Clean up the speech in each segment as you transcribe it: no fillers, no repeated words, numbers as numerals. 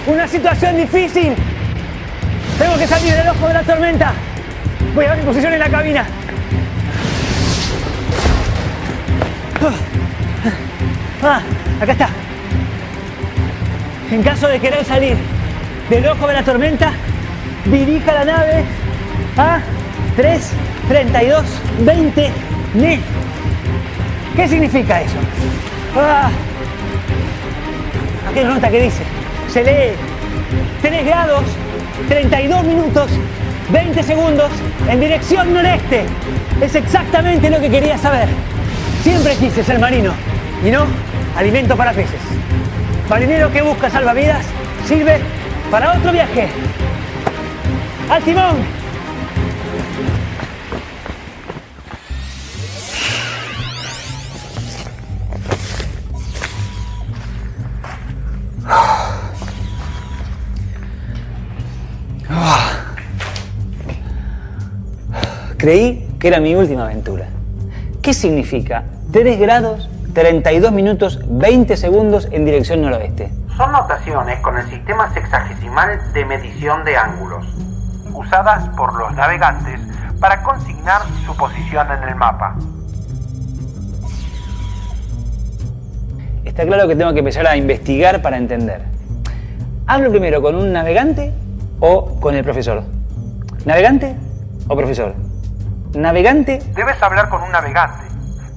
Una situación difícil. Tengo que salir del ojo de la tormenta. Voy a ver mi posición en la cabina. Acá está. En caso de querer salir del ojo de la tormenta, dirija la nave a 3:32:20 NE. ¿Qué significa eso? Aquí hay una nota que dice, se lee 3 grados, 32 minutos, 20 segundos en dirección noreste. Es exactamente lo que quería saber. Siempre quise ser marino y no alimento para peces. Marinero que busca salvavidas sirve para otro viaje. ¡Al timón! Creí que era mi última aventura. ¿Qué significa 3 grados, 32 minutos, 20 segundos en dirección noroeste? Son notaciones con el sistema sexagesimal de medición de ángulos, usadas por los navegantes para consignar su posición en el mapa. Está claro que tengo que empezar a investigar para entender. ¿Hablo primero con un navegante o con el profesor? ¿Navegante o profesor? ¿Navegante? Debes hablar con un navegante,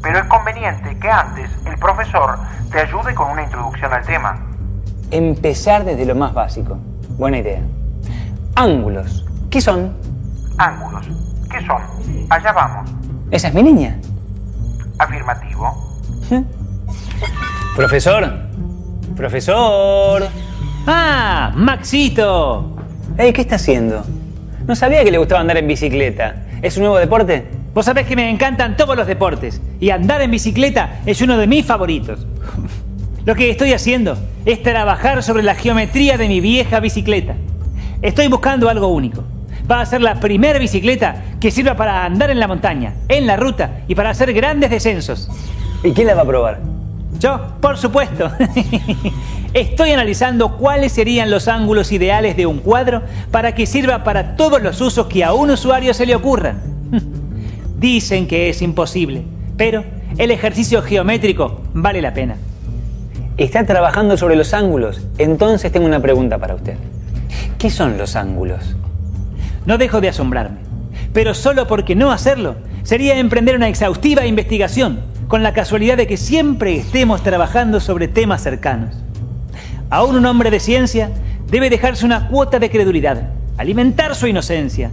pero es conveniente que antes el profesor te ayude con una introducción al tema. Empezar desde lo más básico. Buena idea. Ángulos. ¿Qué son? Ángulos. ¿Qué son? Allá vamos. ¿Esa es mi niña? Afirmativo. Profesor. Profesor. ¡Ah! ¡Maxito! Hey, ¿qué está haciendo? No sabía que le gustaba andar en bicicleta. ¿Es un nuevo deporte? Vos sabés que me encantan todos los deportes y andar en bicicleta es uno de mis favoritos. Lo que estoy haciendo es trabajar sobre la geometría de mi vieja bicicleta. Estoy buscando algo único. Va a ser la primera bicicleta que sirva para andar en la montaña, en la ruta y para hacer grandes descensos. ¿Y quién la va a probar? Yo, por supuesto. Estoy analizando cuáles serían los ángulos ideales de un cuadro para que sirva para todos los usos que a un usuario se le ocurran. Dicen que es imposible, pero el ejercicio geométrico vale la pena. Está trabajando sobre los ángulos. Entonces tengo una pregunta para usted. ¿Qué son los ángulos? No dejo de asombrarme, pero solo porque no hacerlo sería emprender una exhaustiva investigación, con la casualidad de que siempre estemos trabajando sobre temas cercanos. Aún un hombre de ciencia debe dejarse una cuota de credulidad, alimentar su inocencia.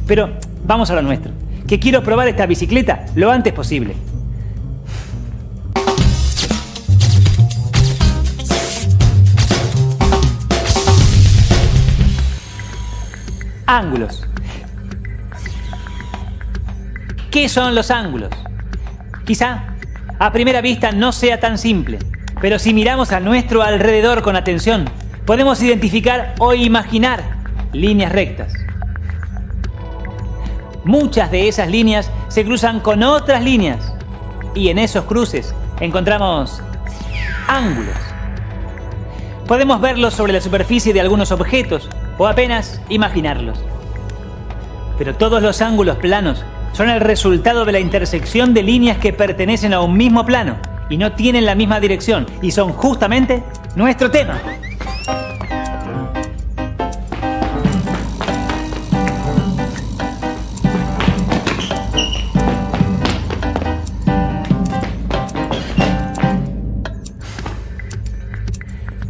Pero vamos a lo nuestro, que quiero probar esta bicicleta lo antes posible. Ángulos. ¿Qué son los ángulos? Quizá a primera vista no sea tan simple, pero si miramos a nuestro alrededor con atención, podemos identificar o imaginar líneas rectas. Muchas de esas líneas se cruzan con otras líneas y en esos cruces encontramos ángulos. Podemos verlos sobre la superficie de algunos objetos o apenas imaginarlos. Pero todos los ángulos planos son el resultado de la intersección de líneas que pertenecen a un mismo plano y no tienen la misma dirección y son justamente nuestro tema.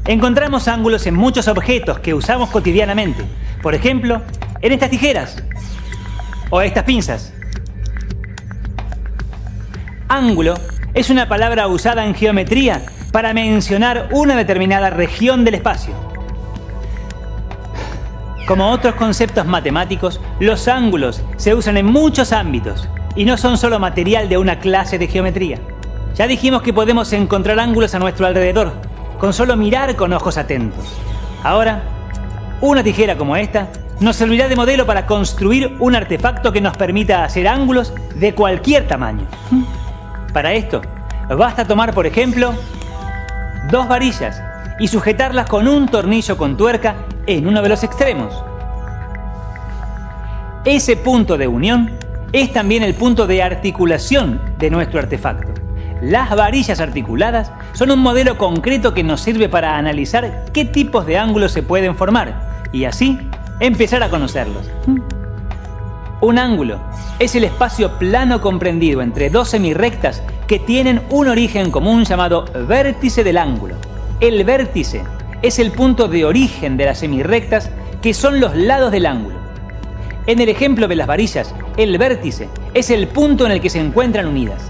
Encontramos ángulos en muchos objetos que usamos cotidianamente. Por ejemplo, en estas tijeras o estas pinzas. Ángulo es una palabra usada en geometría para mencionar una determinada región del espacio. Como otros conceptos matemáticos, los ángulos se usan en muchos ámbitos y no son solo material de una clase de geometría. Ya dijimos que podemos encontrar ángulos a nuestro alrededor, con solo mirar con ojos atentos. Ahora, una tijera como esta nos servirá de modelo para construir un artefacto que nos permita hacer ángulos de cualquier tamaño. Para esto, basta tomar, por ejemplo, 2 varillas y sujetarlas con un tornillo con tuerca en uno de los extremos. Ese punto de unión es también el punto de articulación de nuestro artefacto. Las varillas articuladas son un modelo concreto que nos sirve para analizar qué tipos de ángulos se pueden formar y así empezar a conocerlos. Un ángulo es el espacio plano comprendido entre dos semirrectas que tienen un origen común llamado vértice del ángulo. El vértice es el punto de origen de las semirrectas que son los lados del ángulo. En el ejemplo de las varillas, el vértice es el punto en el que se encuentran unidas.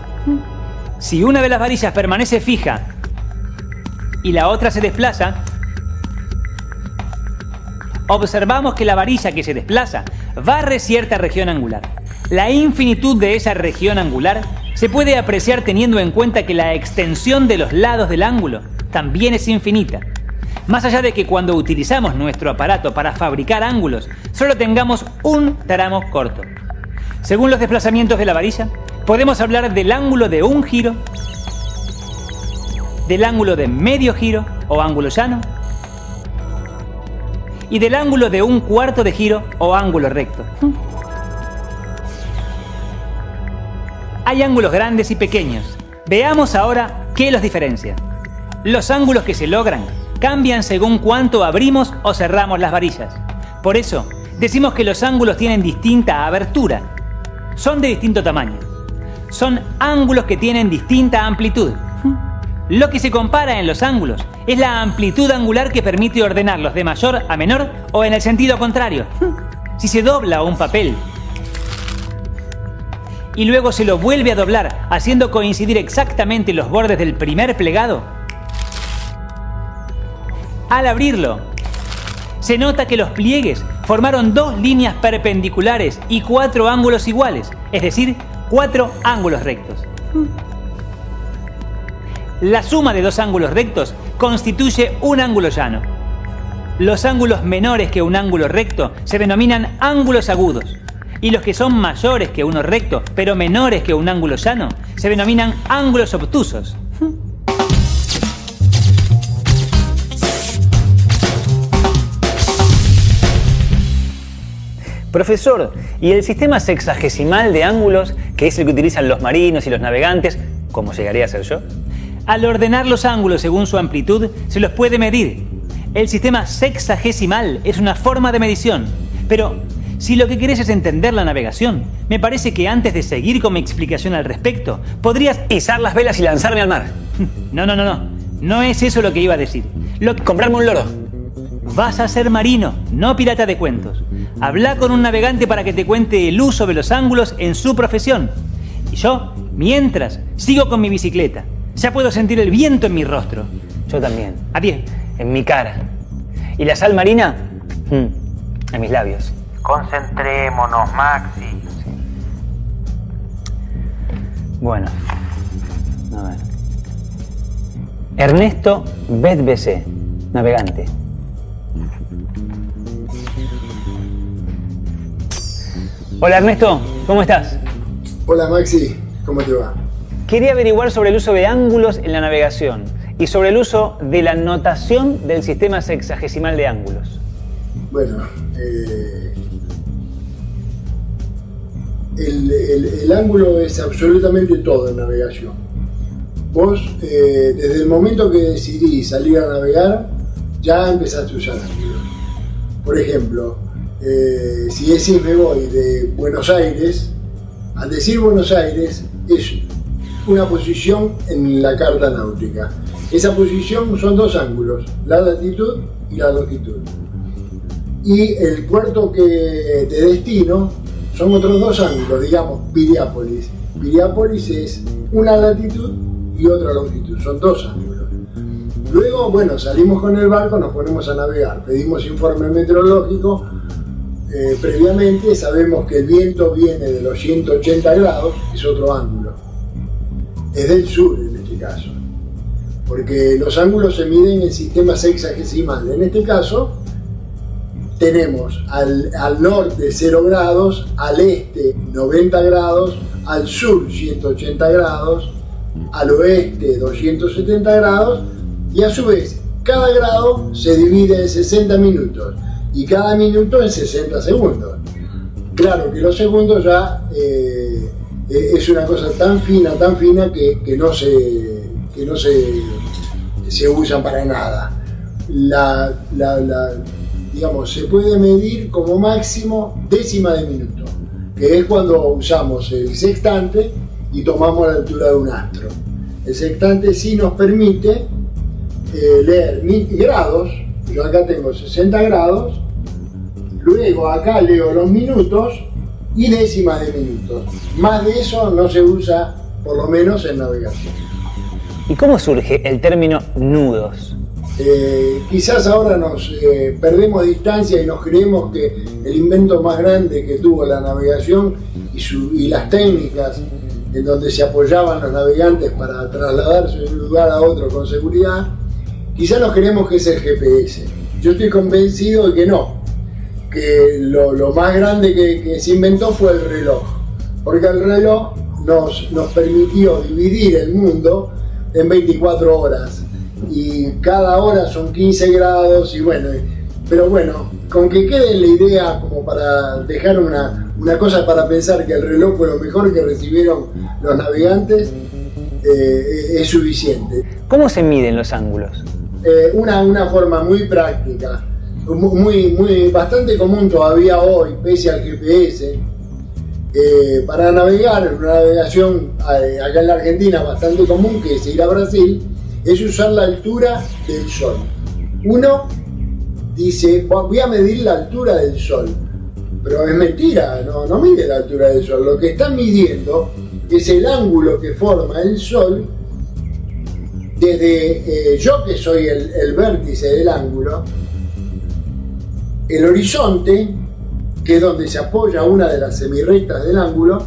Si una de las varillas permanece fija y la otra se desplaza, observamos que la varilla que se desplaza barre cierta región angular. La infinitud de esa región angular se puede apreciar teniendo en cuenta que la extensión de los lados del ángulo también es infinita. Más allá de que cuando utilizamos nuestro aparato para fabricar ángulos, solo tengamos un tramo corto. Según los desplazamientos de la varilla, podemos hablar del ángulo de un giro, del ángulo de medio giro o ángulo llano, y del ángulo de un cuarto de giro o ángulo recto. Hay ángulos grandes y pequeños. Veamos ahora qué los diferencia. Los ángulos que se logran cambian según cuánto abrimos o cerramos las varillas. Por eso, decimos que los ángulos tienen distinta abertura. Son de distinto tamaño. Son ángulos que tienen distinta amplitud. Lo que se compara en los ángulos es la amplitud angular que permite ordenarlos de mayor a menor o en el sentido contrario. Si se dobla un papel y luego se lo vuelve a doblar haciendo coincidir exactamente los bordes del primer plegado, al abrirlo se nota que los pliegues formaron dos líneas perpendiculares y cuatro ángulos iguales, es decir, cuatro ángulos rectos. La suma de dos ángulos rectos constituye un ángulo llano. Los ángulos menores que un ángulo recto se denominan ángulos agudos, y los que son mayores que uno recto, pero menores que un ángulo llano, se denominan ángulos obtusos. Profesor, ¿y el sistema sexagesimal de ángulos, que es el que utilizan los marinos y los navegantes, cómo llegaría a ser yo? Al ordenar los ángulos según su amplitud, se los puede medir. El sistema sexagesimal es una forma de medición. Pero, si lo que querés es entender la navegación, me parece que antes de seguir con mi explicación al respecto, podrías izar las velas y lanzarme al mar. No. No es eso lo que iba a decir. Comprarme un loro. Vas a ser marino, no pirata de cuentos. Habla con un navegante para que te cuente el uso de los ángulos en su profesión. Y yo, mientras, sigo con mi bicicleta. Ya puedo sentir el viento en mi rostro. Yo también. Adiós. En mi cara. ¿Y la sal marina? En mis labios. Concentrémonos, Maxi. Sí. Bueno. A ver. Ernesto Bedbc, navegante. Hola Ernesto, ¿cómo estás? Hola Maxi, ¿cómo te va? Quería averiguar sobre el uso de ángulos en la navegación y sobre el uso de la notación del sistema sexagesimal de ángulos. Bueno, el ángulo es absolutamente todo en navegación. Vos, desde el momento que decidís salir a navegar, ya empezaste a usar ángulos. Por ejemplo, si decís me voy de Buenos Aires, al decir Buenos Aires es una posición en la carta náutica. Esa posición son dos ángulos, la latitud y la longitud. Y el puerto de destino son otros dos ángulos, digamos Piriápolis. Piriápolis es una latitud y otra longitud, son dos ángulos. Luego, bueno, salimos con el barco, nos ponemos a navegar, pedimos informe meteorológico. Previamente sabemos que el viento viene de los 180 grados, es otro ángulo. Es del sur en este caso, porque los ángulos se miden en sistema sexagesimal. En este caso tenemos al norte 0 grados, al este 90 grados, al sur 180 grados, al oeste 270 grados y a su vez cada grado se divide en 60 minutos y cada minuto en 60 segundos. Claro que los segundos ya es una cosa tan fina que no se usan para nada. Digamos, se puede medir como máximo décima de minuto, que es cuando usamos el sextante y tomamos la altura de un astro. El sextante sí nos permite leer grados. Yo acá tengo 60 grados, luego acá leo los minutos y décimas de minutos. Más de eso no se usa, por lo menos en navegación. ¿Y cómo surge el término nudos? Quizás ahora nos perdemos distancia y nos creemos que el invento más grande que tuvo la navegación y las técnicas en donde se apoyaban los navegantes para trasladarse de un lugar a otro con seguridad, quizás nos creemos que es el GPS. Yo estoy convencido de que no, que lo más grande que se inventó fue el reloj, porque el reloj nos permitió dividir el mundo en 24 horas y cada hora son 15 grados y bueno, pero bueno, con que quede la idea como para dejar una cosa para pensar que el reloj fue lo mejor que recibieron los navegantes, es suficiente. ¿Cómo se miden los ángulos? Una forma muy práctica, bastante común todavía hoy, pese al GPS. Para navegar, en una navegación acá en la Argentina bastante común, que es ir a Brasil, es usar la altura del sol. Uno dice, voy a medir la altura del sol, pero es mentira, no mide la altura del sol. Lo que está midiendo es el ángulo que forma el sol desde yo, que soy el vértice del ángulo, el horizonte, que es donde se apoya una de las semirrectas del ángulo,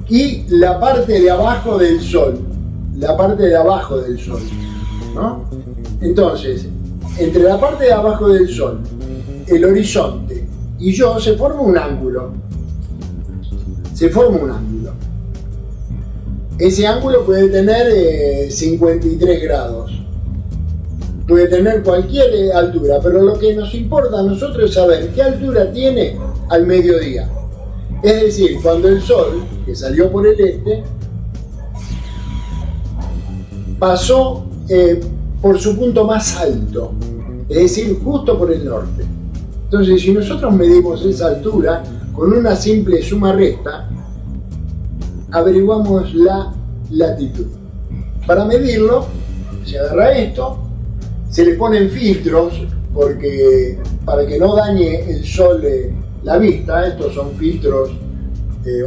y la parte de abajo del sol, ¿no? Entonces, entre la parte de abajo del sol, el horizonte y yo se forma un ángulo. Ese ángulo puede tener 53 grados. Puede tener cualquier altura, pero lo que nos importa a nosotros es saber qué altura tiene al mediodía. Es decir, cuando el sol, que salió por el este, pasó por su punto más alto, es decir, justo por el norte. Entonces, si nosotros medimos esa altura con una simple suma recta, averiguamos la latitud. Para medirlo, se agarra esto, se le ponen filtros para que no dañe el sol la vista. Estos son filtros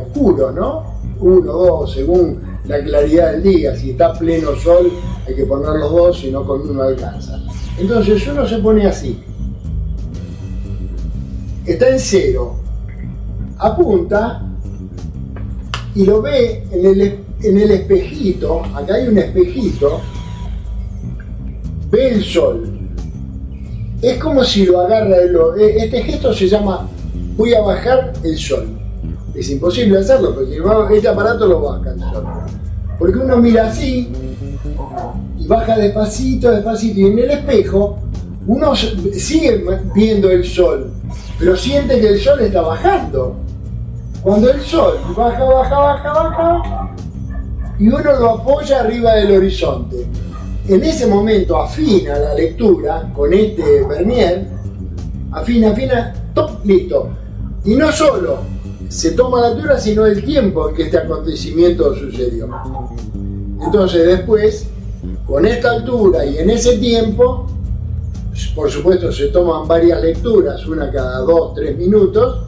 oscuros, ¿no? 1, 2, según la claridad del día. Si está pleno sol hay que poner los dos, si no con uno alcanza. Entonces uno se pone así, está en 0, apunta y lo ve en el espejito. Acá hay un espejito, ve el sol. Es como si lo agarra este gesto se llama voy a bajar el sol. Es imposible hacerlo porque este aparato lo baja el sol, porque uno mira así y baja despacito y en el espejo uno sigue viendo el sol, pero siente que el sol está bajando. Cuando el sol baja y uno lo apoya arriba del horizonte, en ese momento afina la lectura con este vernier, afina, top, listo. Y no solo se toma la altura, sino el tiempo en que este acontecimiento sucedió. Entonces después, con esta altura y en ese tiempo, por supuesto se toman varias lecturas, una cada 2-3 minutos,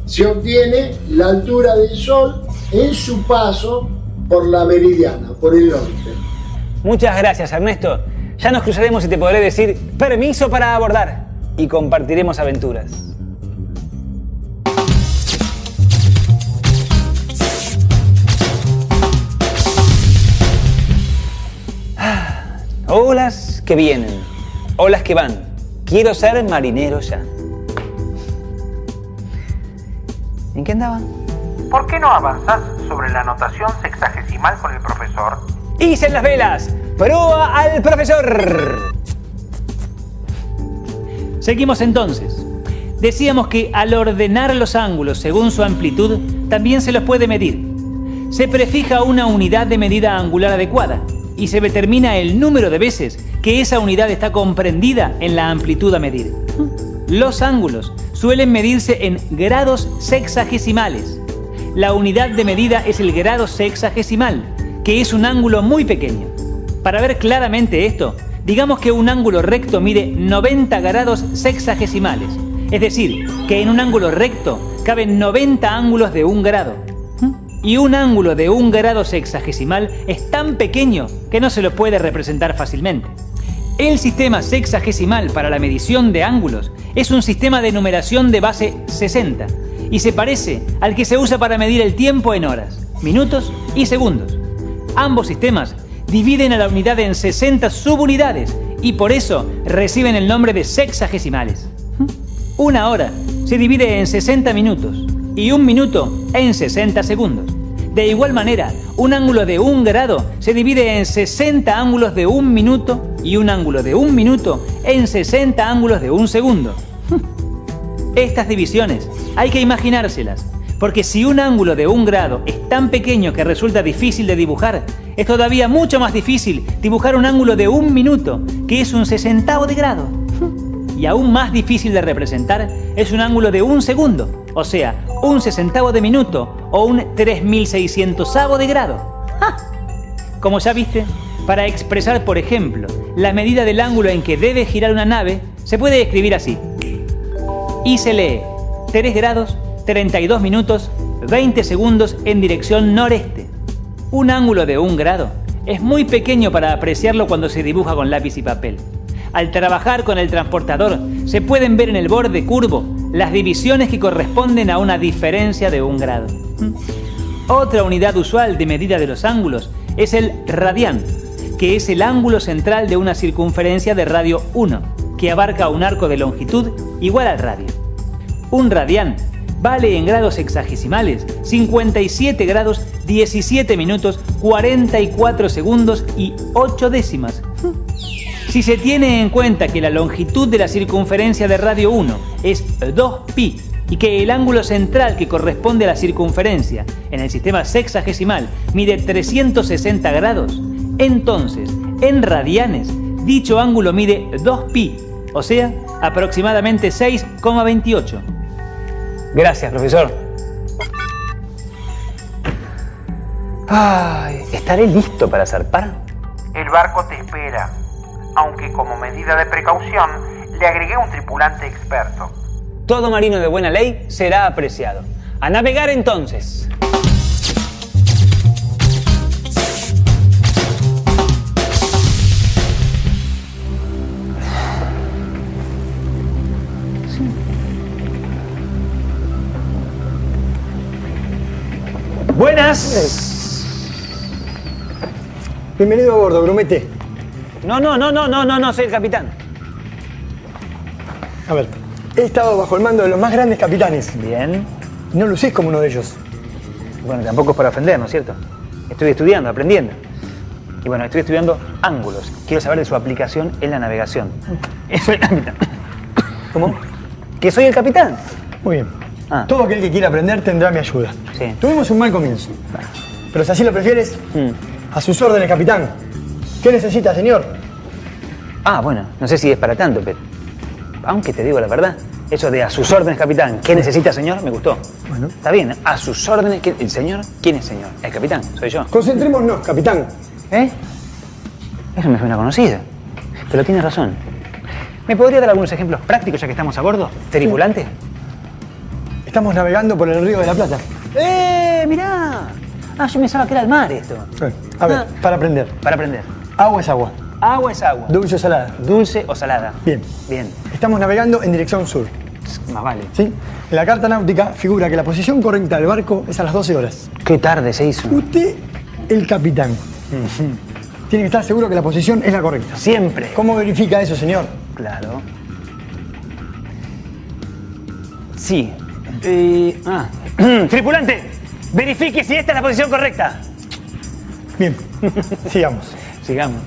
se obtiene la altura del sol en su paso por la meridiana, por el norte. Muchas gracias, Ernesto. Ya nos cruzaremos y te podré decir permiso para abordar y compartiremos aventuras. Olas que vienen, olas que van. Quiero ser marinero ya. ¿En qué andaban? ¿Por qué no avanzás sobre la notación sexagesimal con el profesor? ¡Icen las velas! ¡Proa al profesor! Seguimos entonces. Decíamos que al ordenar los ángulos según su amplitud, también se los puede medir. Se prefija una unidad de medida angular adecuada y se determina el número de veces que esa unidad está comprendida en la amplitud a medir. Los ángulos suelen medirse en grados sexagesimales. La unidad de medida es el grado sexagesimal, que es un ángulo muy pequeño. Para ver claramente esto, digamos que un ángulo recto mide 90 grados sexagesimales. Es decir, que en un ángulo recto caben 90 ángulos de 1 grado. Y un ángulo de 1 grado sexagesimal es tan pequeño que no se lo puede representar fácilmente. El sistema sexagesimal para la medición de ángulos es un sistema de numeración de base 60 y se parece al que se usa para medir el tiempo en horas, minutos y segundos. Ambos sistemas dividen a la unidad en 60 subunidades y por eso reciben el nombre de sexagesimales. Una hora se divide en 60 minutos y un minuto en 60 segundos. De igual manera, un ángulo de 1 grado se divide en 60 ángulos de 1 minuto y un ángulo de 1 minuto en 60 ángulos de 1 segundo. Estas divisiones hay que imaginárselas, porque si un ángulo de 1 grado es tan pequeño que resulta difícil de dibujar, es todavía mucho más difícil dibujar un ángulo de 1 minuto, que es un 60º de grado. Y aún más difícil de representar es un ángulo de 1 segundo, o sea, un 60º de minuto o un 3600º de grado. ¡Ja! Como ya viste, para expresar, por ejemplo, la medida del ángulo en que debe girar una nave, se puede escribir así. Y se lee 3 grados, 32 minutos, 20 segundos en dirección noreste. Un ángulo de 1 grado es muy pequeño para apreciarlo cuando se dibuja con lápiz y papel. Al trabajar con el transportador, se pueden ver en el borde curvo las divisiones que corresponden a una diferencia de 1 grado. Otra unidad usual de medida de los ángulos es el radián, que es el ángulo central de una circunferencia de radio 1, que abarca un arco de longitud igual al radio. Un radián vale en grados sexagesimales 57 grados, 17 minutos, 44 segundos y 8 décimas. Si se tiene en cuenta que la longitud de la circunferencia de radio 1 es 2pi y que el ángulo central que corresponde a la circunferencia en el sistema sexagesimal mide 360 grados, entonces, en radianes, dicho ángulo mide 2pi, o sea, aproximadamente 6,28. Gracias, profesor. Ay, ¿estaré listo para zarpar? El barco te espera, aunque como medida de precaución le agregué un tripulante experto. Todo marino de buena ley será apreciado. ¡A navegar entonces! Buenas. Bienvenido a bordo, Grumete. No, soy el capitán. A ver, he estado bajo el mando de los más grandes capitanes. Bien. No lucís como uno de ellos. Bueno, tampoco es para ofender, ¿no es cierto? Estoy estudiando, aprendiendo. Y bueno, estoy estudiando ángulos. Quiero saber de su aplicación en la navegación. Soy el capitán. ¿Cómo? ¿Que soy el capitán? Muy bien. Ah. Todo aquel que quiera aprender tendrá mi ayuda. Sí. Tuvimos un mal comienzo. Pero si así lo prefieres, a sus órdenes, capitán. ¿Qué necesita, señor? Ah, bueno, no sé si es para tanto, pero... Aunque te digo la verdad, eso de a sus órdenes, capitán, ¿qué necesita, señor? Me gustó. Bueno. Está bien, a sus órdenes... ¿El señor? ¿Quién es señor? El capitán, soy yo. Concentrémonos, capitán. ¿Eh? Eso me suena conocido. Pero tiene razón. ¿Me podría dar algunos ejemplos prácticos ya que estamos a bordo? ¿Tripulante? Estamos navegando por el Río de la Plata. Mirá. Ah, yo pensaba que era el mar esto. A ver, para aprender. Para aprender. Agua es agua. Agua es agua. Dulce o salada. Dulce o salada. Bien. Bien. Estamos navegando en dirección sur. Más vale. ¿Sí? En la carta náutica figura que la posición correcta del barco es a las 12 horas. Qué tarde se hizo. Usted, el capitán. Tiene que estar seguro que la posición es la correcta. Siempre. ¿Cómo verifica eso, señor? Claro. Sí. Tripulante, verifique si esta es la posición correcta. Bien, sigamos. Sigamos.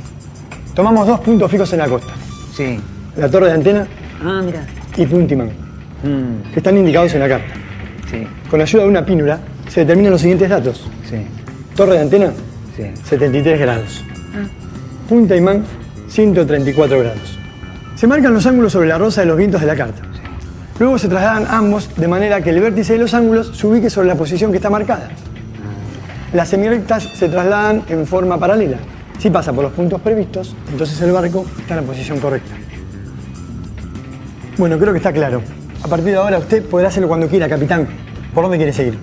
Tomamos 2 puntos fijos en la costa. Sí. La torre de antena Ah, mira. y puntimán, que están indicados en la carta. Sí, Con la ayuda de una pínula se determinan los siguientes datos. sí, Torre de antena, sí. 73 grados. Punta imán, 134 grados. Se marcan los ángulos sobre la rosa de los vientos de la carta. Luego se trasladan ambos de manera que el vértice de los ángulos se ubique sobre la posición que está marcada. Las semirectas se trasladan en forma paralela. Si pasa por los puntos previstos, entonces el barco está en la posición correcta. Bueno, creo que está claro. A partir de ahora usted podrá hacerlo cuando quiera, capitán. ¿Por dónde quiere seguir?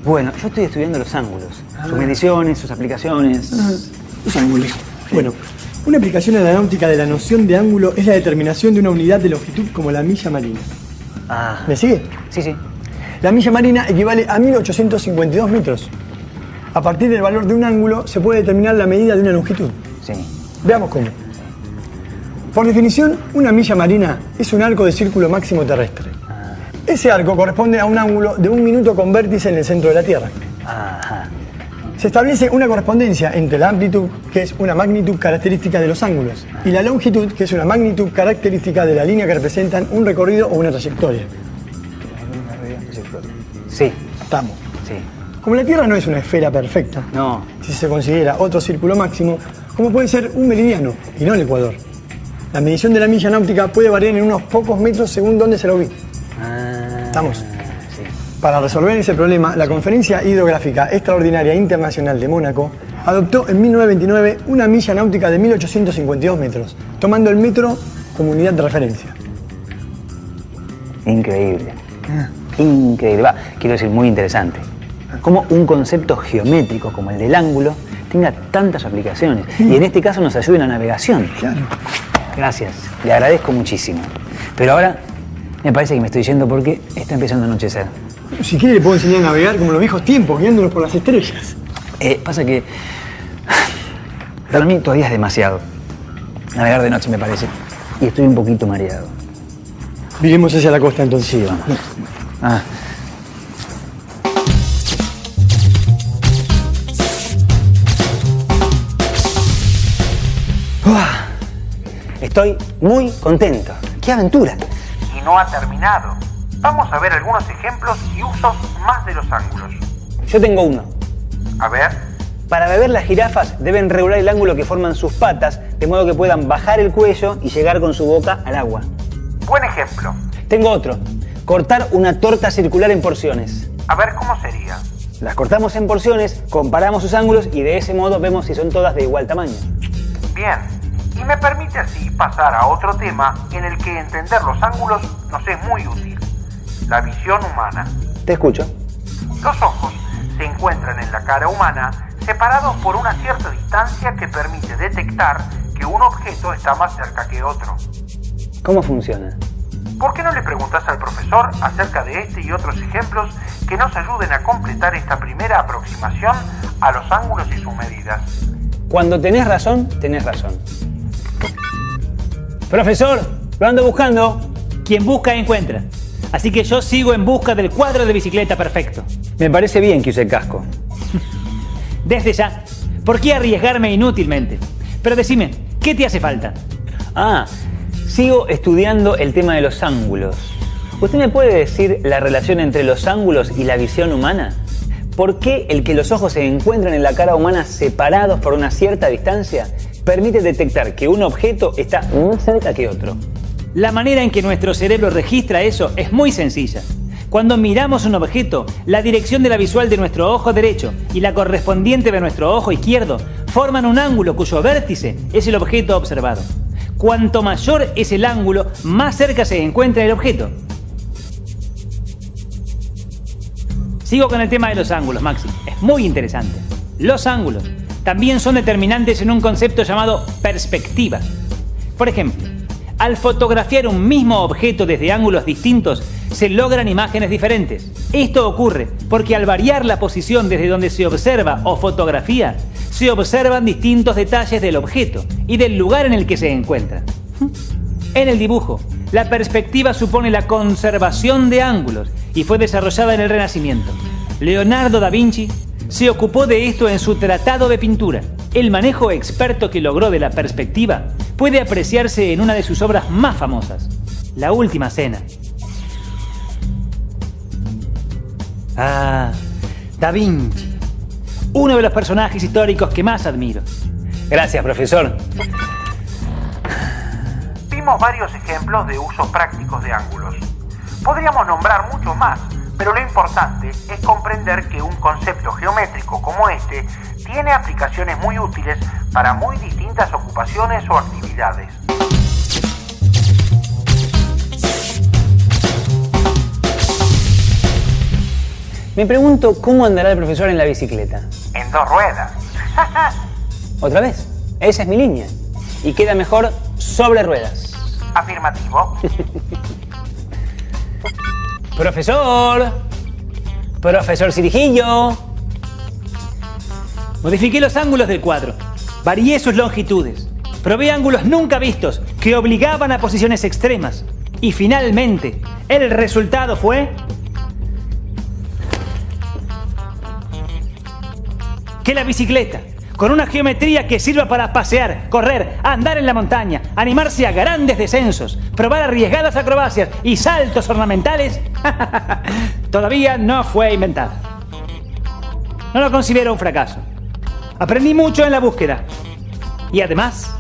Bueno, yo estoy estudiando los ángulos, sus mediciones, sus aplicaciones. Los ángulos. Bueno, una aplicación en la náutica de la noción de ángulo es la determinación de una unidad de longitud como la milla marina. Ah, ¿Me sigue? sí, sí. La milla marina equivale a 1852 metros. A partir del valor de un ángulo se puede determinar la medida de una longitud. Sí. Veamos cómo. Por definición, una milla marina es un arco de círculo máximo terrestre. Ese arco corresponde a un ángulo de 1 minuto con vértice en el centro de la Tierra. Ajá. Se establece una correspondencia entre la amplitud, que es una magnitud característica de los ángulos, y la longitud, que es una magnitud característica de la línea que representan un recorrido o una trayectoria. Sí, Estamos. sí. Como la Tierra no es una esfera perfecta, No. si se considera otro círculo máximo, como puede ser un meridiano y no el ecuador. La medición de la milla náutica puede variar en unos pocos metros según dónde se la ubique. ¿Estamos? Sí. Para resolver ese problema, la Conferencia Hidrográfica Extraordinaria Internacional de Mónaco adoptó en 1929 una milla náutica de 1852 metros, tomando el metro como unidad de referencia. Increíble. Increíble. Va, quiero decir, muy interesante. Cómo un concepto geométrico como el del ángulo tenga tantas aplicaciones y en este caso nos ayude en la navegación. Claro. Gracias, le agradezco muchísimo. Pero ahora me parece que me estoy yendo porque está empezando a anochecer. Si quiere le puedo enseñar a navegar como en los viejos tiempos, guiándonos por las estrellas. Pasa que para mí todavía es demasiado. Navegar de noche me parece. Y estoy un poquito mareado. Viremos hacia la costa entonces. Sí, vamos. Ah. Estoy muy contento. ¡Qué aventura! Y no ha terminado. Vamos a ver algunos ejemplos y usos más de los ángulos. Yo tengo uno. A ver, Para beber, las jirafas deben regular el ángulo que forman sus patas, de modo que puedan bajar el cuello y llegar con su boca al agua. buen ejemplo. Tengo otro. Cortar una torta circular en porciones. A ver cómo sería. Las cortamos en porciones, comparamos sus ángulos y de ese modo vemos si son todas de igual tamaño. Bien, y me permite así pasar a otro tema en el que entender los ángulos nos es muy útil. La visión humana. Te escucho. Los ojos se encuentran en la cara humana separados por una cierta distancia que permite detectar que un objeto está más cerca que otro. ¿Cómo funciona? ¿Por qué no le preguntas al profesor acerca de este y otros ejemplos que nos ayuden a completar esta primera aproximación a los ángulos y sus medidas? Cuando tenés razón, tenés razón. Profesor, lo ando buscando. Quien busca, encuentra. Así que yo sigo en busca del cuadro de bicicleta perfecto. Me parece bien que use el casco. Desde ya, ¿por qué arriesgarme inútilmente? Pero decime, ¿qué te hace falta? Sigo estudiando el tema de los ángulos. ¿Usted me puede decir la relación entre los ángulos y la visión humana? ¿Por qué el que los ojos se encuentran en la cara humana separados por una cierta distancia permite detectar que un objeto está más cerca que otro? La manera en que nuestro cerebro registra eso es muy sencilla. Cuando miramos un objeto, la dirección de la visual de nuestro ojo derecho y la correspondiente de nuestro ojo izquierdo forman un ángulo cuyo vértice es el objeto observado. Cuanto mayor es el ángulo, más cerca se encuentra el objeto. Sigo con el tema de los ángulos, Maxi. Es muy interesante. Los ángulos también son determinantes en un concepto llamado perspectiva. Por ejemplo, al fotografiar un mismo objeto desde ángulos distintos, se logran imágenes diferentes. Esto ocurre porque al variar la posición desde donde se observa o fotografía, se observan distintos detalles del objeto y del lugar en el que se encuentra. En el dibujo, la perspectiva supone la conservación de ángulos y fue desarrollada en el Renacimiento. Leonardo da Vinci se ocupó de esto en su Tratado de Pintura. El manejo experto que logró de la perspectiva puede apreciarse en una de sus obras más famosas. La Última Cena. Ah, Da Vinci. Uno de los personajes históricos que más admiro. Gracias, profesor. Vimos varios ejemplos de usos prácticos de ángulos. Podríamos nombrar muchos más, pero lo importante es comprender que un concepto geométrico como este tiene aplicaciones muy útiles para muy distintas ocupaciones o actividades. Me pregunto cómo andará el profesor en la bicicleta. En 2 ruedas. ¿Otra vez? Esa es mi línea. Y queda mejor sobre ruedas. Afirmativo. Profesor. Profesor Cirijillo. Modifiqué los ángulos del cuadro. Varié sus longitudes. Probé ángulos nunca vistos que obligaban a posiciones extremas. Y finalmente, el resultado fue... que la bicicleta, con una geometría que sirva para pasear, correr, andar en la montaña, animarse a grandes descensos, probar arriesgadas acrobacias y saltos ornamentales, todavía no fue inventada. No lo considero un fracaso. Aprendí mucho en la búsqueda. Y además,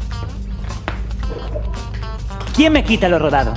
¿quién me quita lo rodado?